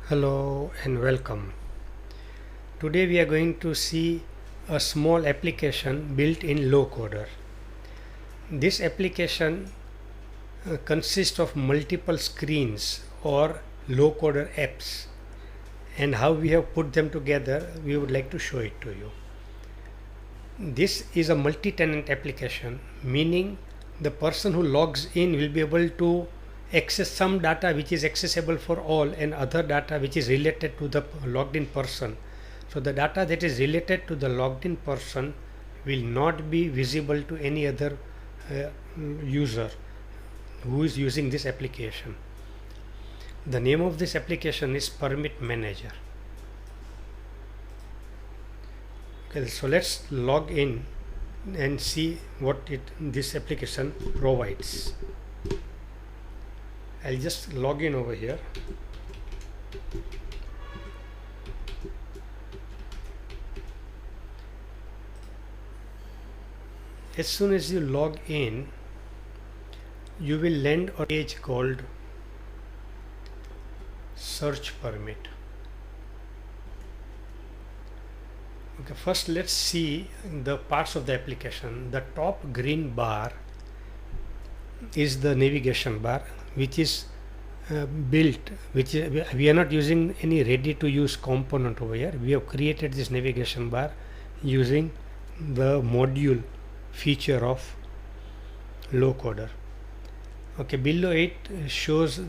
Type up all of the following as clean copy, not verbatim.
Hello and welcome. Today we are going to see a small application built in Lowcoder. This application consists of multiple screens or Lowcoder apps, and how we have put them together we would like to show it to you. This is a multi-tenant application, meaning the person who logs in will be able to access some data which is accessible for all and other data which is related to the logged in person. So the data that is related to the logged in person will not be visible to any other user who is using this application. The name of this application is Permit Manager. Okay, so let's log in and see what this application provides. I'll just log in over here. As soon as you log in, you will land on a page called Search Permit. Okay, first let's see the parts of the application. The top green bar is the navigation bar, which is built, we are not using any ready to use component over here. We have created this navigation bar using the module feature of Lowcoder. Okay, below it shows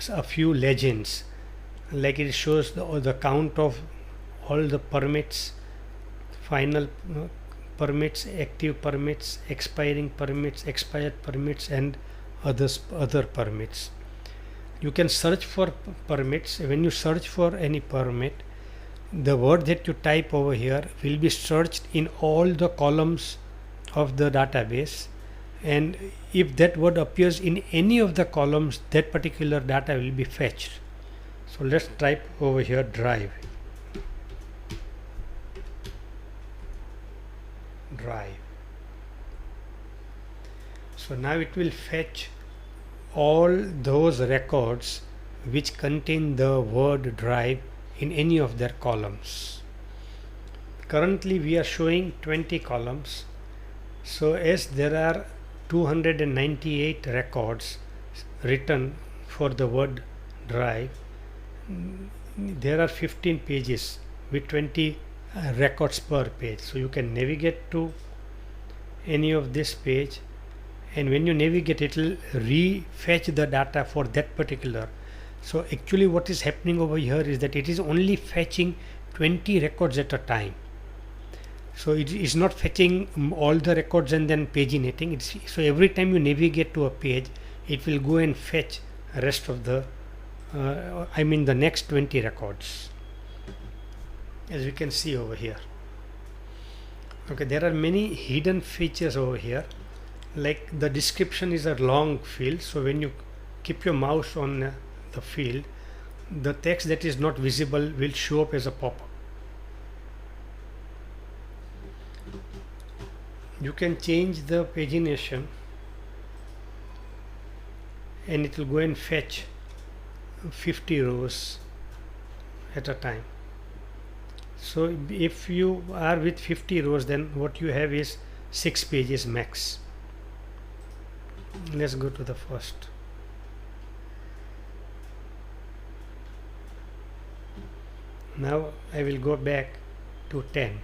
a few legends, like it shows the count of all the permits, final permits, active permits, expiring permits, expired permits, and other permits. You can search for permits. When you search for any permit, the word that you type over here will be searched in all the columns of the database, and if that word appears in any of the columns, that particular data will be fetched. So let's type over here drive. So now it will fetch all those records which contain the word drive in any of their columns. Currently we are showing 20 columns. So as there are 298 records written for the word drive, there are 15 pages with 20 records per page. So you can navigate to any of this page, and when you navigate it will re-fetch the data for that particular. So actually what is happening over here is that it is only fetching 20 records at a time. So it is not fetching all the records and then paginating. So every time you navigate to a page, it will go and fetch rest of the the next 20 records, as we can see over here. Okay, there are many hidden features over here, like the description is a long field. So when you keep your mouse on the field, the text that is not visible will show up as a pop-up. You can change the pagination and it will go and fetch 50 rows at a time. So if you are with 50 rows, then what you have is 6 pages max. Let's go to the first. Now I will go back to 10.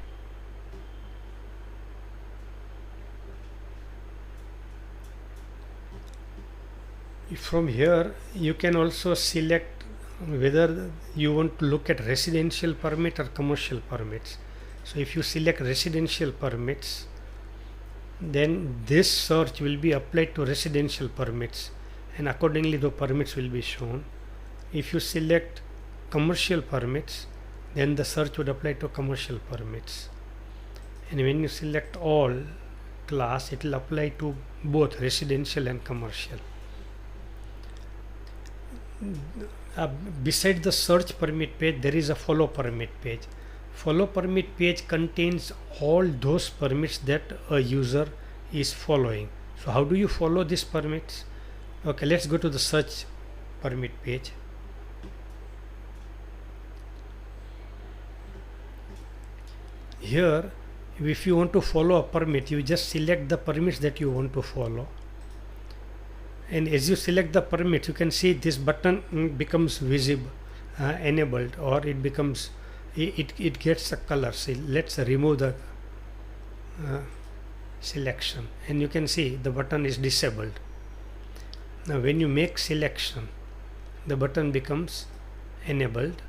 From here you can also select whether you want to look at residential permit or commercial permits. So if you select residential permits, then this search will be applied to residential permits, and accordingly the permits will be shown. If you select commercial permits, then the search would apply to commercial permits, and when you select all class, it will apply to both residential and commercial. Beside the search permit page, there is a follow permit page. Follow permit page contains all those permits that a user is following. So how do you follow these permits? Okay, let's go to the search permit page. Here, if you want to follow a permit, you just select the permits that you want to follow, and as you select the permit, you can see this button becomes visible, enabled, or it becomes it gets a color. See, let's remove the selection, and you can see the button is disabled. Now when you make selection, the button becomes enabled,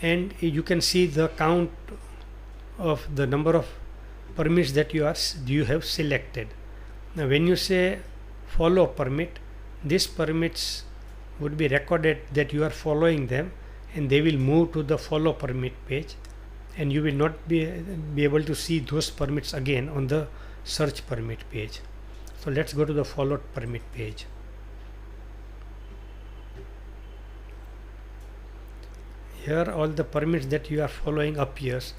and you can see the count of the number of permits that you have selected. Now when you say follow permit, these permits would be recorded that you are following them, and they will move to the follow permit page, and you will not be able to see those permits again on the search permit page. So let's go to the followed permit page. Here all the permits that you are following appears.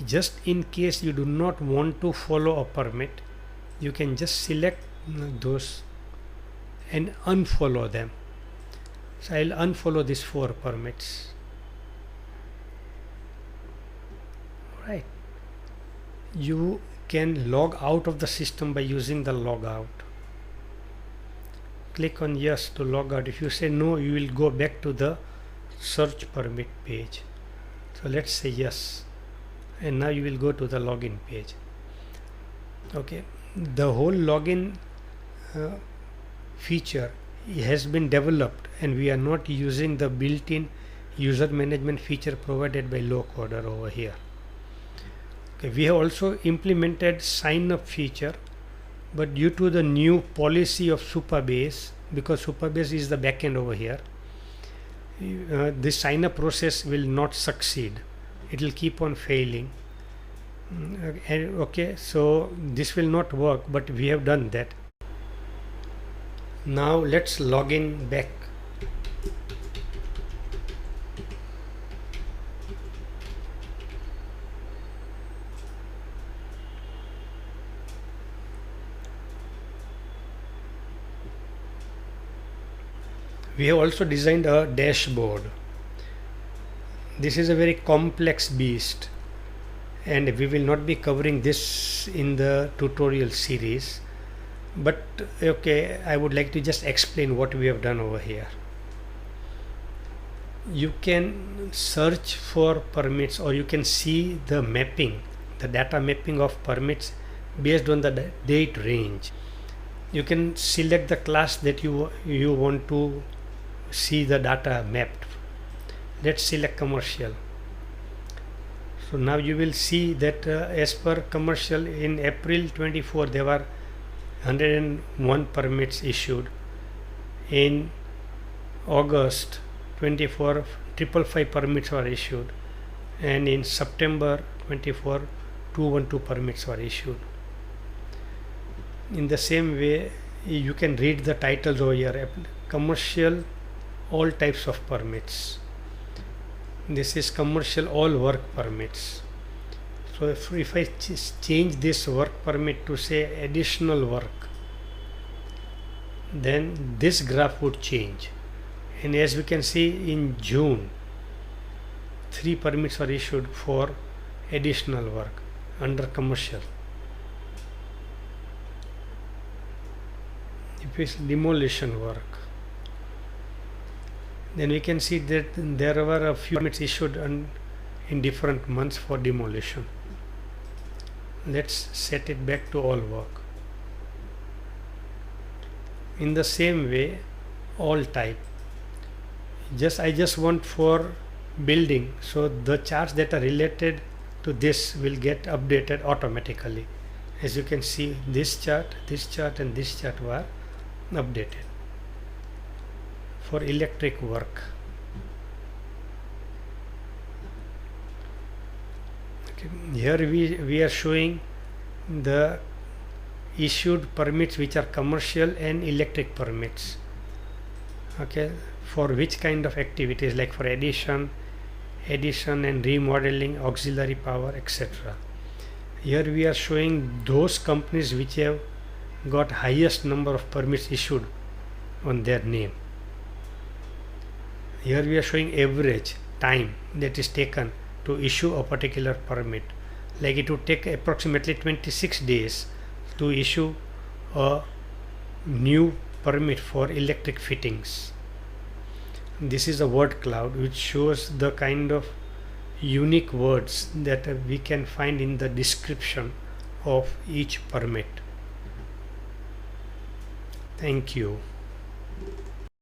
Just in case you do not want to follow a permit, you can just select those and unfollow them. So I'll unfollow these 4 permits. Right. You can log out of the system by using the logout. Click on yes to log out. If you say no, you will go back to the search permit page. So let's say yes, and now you will go to the login page. Okay, the whole login feature has been developed, and we are not using the built-in user management feature provided by Lowcoder over here. Okay, we have also implemented sign up feature, but due to the new policy of Supabase, because Supabase is the backend over here, this sign up process will not succeed. It will keep on failing. Okay, so this will not work, but we have done that. Now let's log in back. We have also designed a dashboard. This is a very complex beast, and we will not be covering this in the tutorial series, but okay, I would like to just explain what we have done over here. You can search for permits, or you can see the mapping, the data mapping of permits based on the date range. You can select the class that you want to see the data mapped. Let's select commercial. So now you will see that as per commercial, in April 24 there were 101 permits issued. In August 24 555 permits were issued, and in September 24 212 permits were issued. In the same way, you can read the titles over here. Commercial, all types of permits. This is commercial, all work permits. So if I change this work permit to say additional work, then this graph would change. And as we can see, in June 3 permits were issued for additional work under commercial. If it's demolition work, then we can see that there were a few permits issued in different months for demolition. Let's set it back to all work. In the same way, all type. I just want for building, so the charts that are related to this will get updated automatically. As you can see, this chart, and this chart were updated. For electric work, okay, here we are showing the issued permits which are commercial and electric permits, okay, for which kind of activities, like for addition and remodeling, auxiliary power, etc. Here we are showing those companies which have got highest number of permits issued on their name. Here we are showing average time that is taken to issue a particular permit. Like it would take approximately 26 days to issue a new permit for electric fittings. This is a word cloud which shows the kind of unique words that we can find in the description of each permit. Thank you.